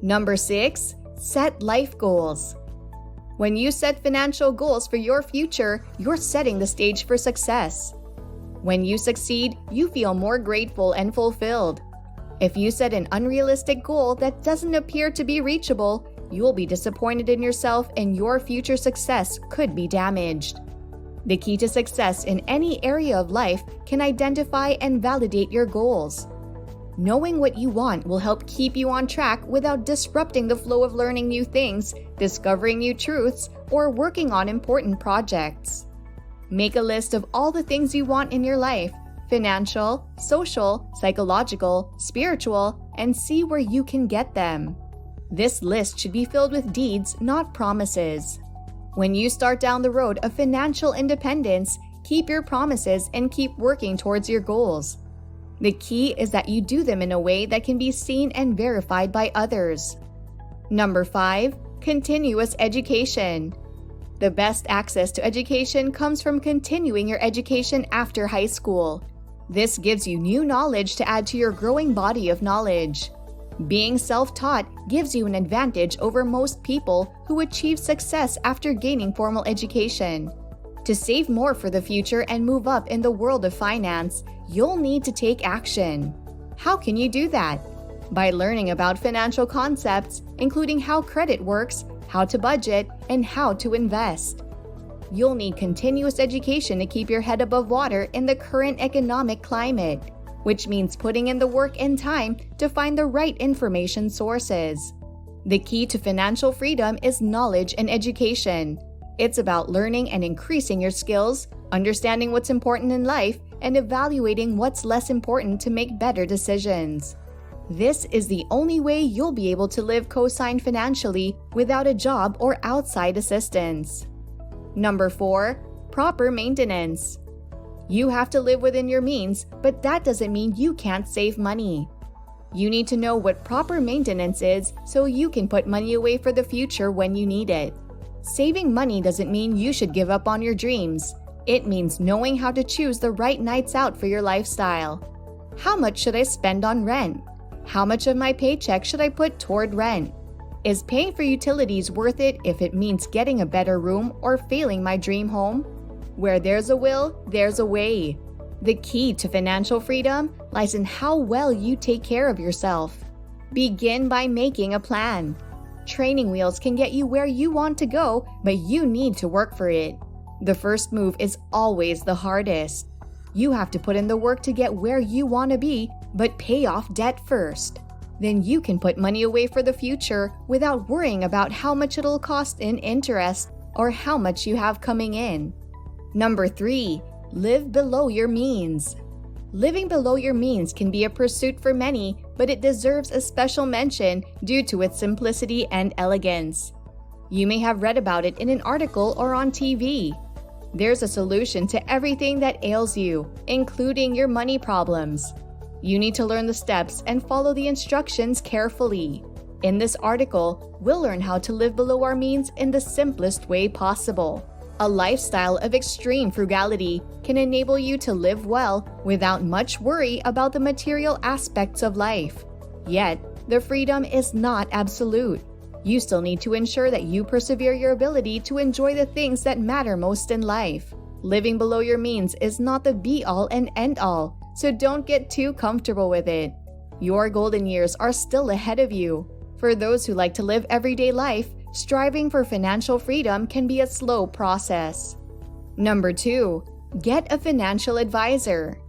Number 6, set life goals. When you set financial goals for your future, you're setting the stage for success. When you succeed, you feel more grateful and fulfilled. If you set an unrealistic goal that doesn't appear to be reachable, you'll be disappointed in yourself and your future success could be damaged. The key to success in any area of life can identify and validate your goals. Knowing what you want will help keep you on track without disrupting the flow of learning new things, discovering new truths, or working on important projects. Make a list of all the things you want in your life: financial, social, psychological, spiritual, and see where you can get them. This list should be filled with deeds, not promises. When you start down the road of financial independence, keep your promises and keep working towards your goals. The key is that you do them in a way that can be seen and verified by others. Number 5, continuous education. The best access to education comes from continuing your education after high school. This gives you new knowledge to add to your growing body of knowledge. Being self-taught gives you an advantage over most people who achieve success after gaining formal education. To save more for the future and move up in the world of finance, you'll need to take action. How can you do that? By learning about financial concepts, including how credit works, how to budget, and how to invest. You'll need continuous education to keep your head above water in the current economic climate, which means putting in the work and time to find the right information sources. The key to financial freedom is knowledge and education. It's about learning and increasing your skills, understanding what's important in life, and evaluating what's less important to make better decisions. This is the only way you'll be able to live co-signed financially without a job or outside assistance. Number 4, proper maintenance. You have to live within your means, but that doesn't mean you can't save money. You need to know what proper maintenance is so you can put money away for the future when you need it. Saving money doesn't mean you should give up on your dreams. It means knowing how to choose the right nights out for your lifestyle. How much should I spend on rent? How much of my paycheck should I put toward rent? Is paying for utilities worth it if it means getting a better room or failing my dream home? Where there's a will, there's a way. The key to financial freedom lies in how well you take care of yourself. Begin by making a plan. Training wheels can get you where you want to go, but you need to work for it. The first move is always the hardest. You have to put in the work to get where you want to be, but pay off debt first. Then you can put money away for the future without worrying about how much it'll cost in interest or how much you have coming in. Number 3, live below your means. Living below your means can be a pursuit for many, but it deserves a special mention due to its simplicity and elegance. You may have read about it in an article or on TV. There's a solution to everything that ails you, including your money problems. You need to learn the steps and follow the instructions carefully. In this article, we'll learn how to live below our means in the simplest way possible. A lifestyle of extreme frugality can enable you to live well without much worry about the material aspects of life. Yet, the freedom is not absolute. You still need to ensure that you persevere your ability to enjoy the things that matter most in life. Living below your means is not the be-all and end-all, so don't get too comfortable with it. Your golden years are still ahead of you. For those who like to live everyday life, striving for financial freedom can be a slow process. Number 2, get a financial advisor.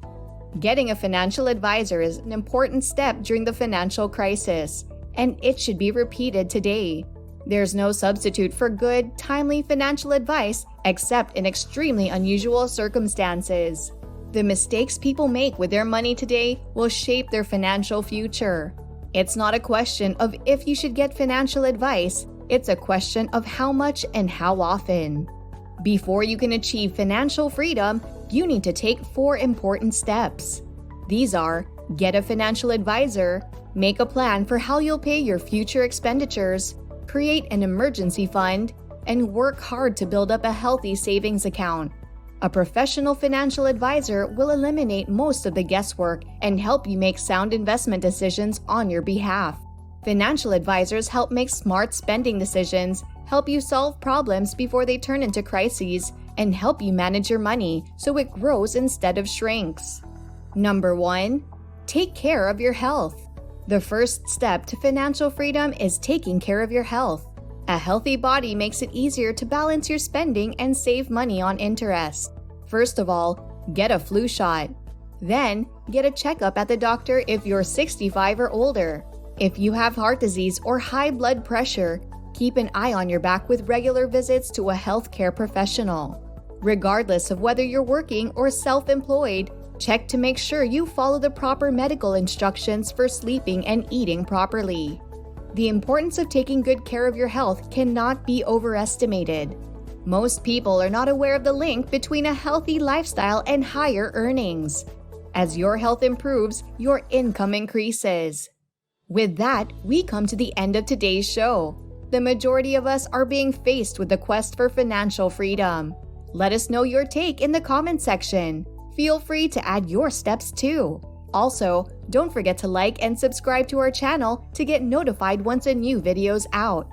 Getting a financial advisor is an important step during the financial crisis, and it should be repeated today. There's no substitute for good, timely financial advice except in extremely unusual circumstances. The mistakes people make with their money today will shape their financial future. It's not a question of if you should get financial advice, it's a question of how much and how often. Before you can achieve financial freedom, you need to take 4 important steps. These are: get a financial advisor, make a plan for how you'll pay your future expenditures, create an emergency fund, and work hard to build up a healthy savings account. A professional financial advisor will eliminate most of the guesswork and help you make sound investment decisions on your behalf. Financial advisors help make smart spending decisions, help you solve problems before they turn into crises, and help you manage your money so it grows instead of shrinks. Number 1. Take care of your health. The first step to financial freedom is taking care of your health. A healthy body makes it easier to balance your spending and save money on interest. First of all, get a flu shot. Then, get a checkup at the doctor if you're 65 or older. If you have heart disease or high blood pressure, keep an eye on your back with regular visits to a healthcare professional. Regardless of whether you're working or self-employed, check to make sure you follow the proper medical instructions for sleeping and eating properly. The importance of taking good care of your health cannot be overestimated. Most people are not aware of the link between a healthy lifestyle and higher earnings. As your health improves, your income increases. With that, we come to the end of today's show. The majority of us are being faced with the quest for financial freedom. Let us know your take in the comment section. Feel free to add your steps too. Also, don't forget to like and subscribe to our channel to get notified once a new video's out.